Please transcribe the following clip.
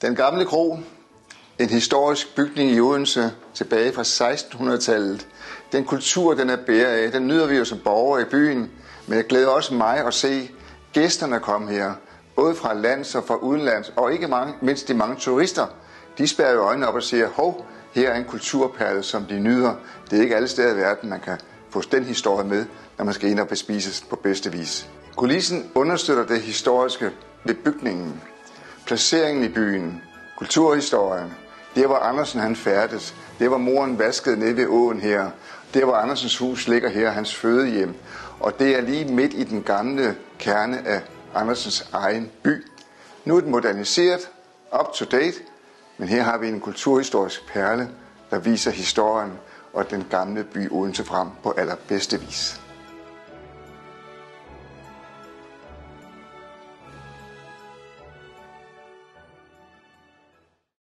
Den gamle kro, en historisk bygning i Odense tilbage fra 1600-tallet. Den kultur, den er bærer af, den nyder vi jo som borgere i byen, men jeg glæder også mig at se gæsterne komme her, både fra lands og fra udenlands, og ikke mindst de mange turister. De spærrer jo øjnene op og siger, hov, her er en kulturperle, som de nyder. Det er ikke alle steder i verden, man kan få den historie med, når man skal ind og bespises på bedste vis. Kulissen understøtter det historiske ved bygningen, placeringen i byen, kulturhistorien. Der hvor Andersen han færdes, der hvor moren vaskede nede ved åen her, der hvor Andersens hus ligger her, hans fødehjem. Og det er lige midt i den gamle kerne af Andersens egen by. Nu er den moderniseret, up to date, men her har vi en kulturhistorisk perle, der viser historien og den gamle by Odense frem på allerbedste vis.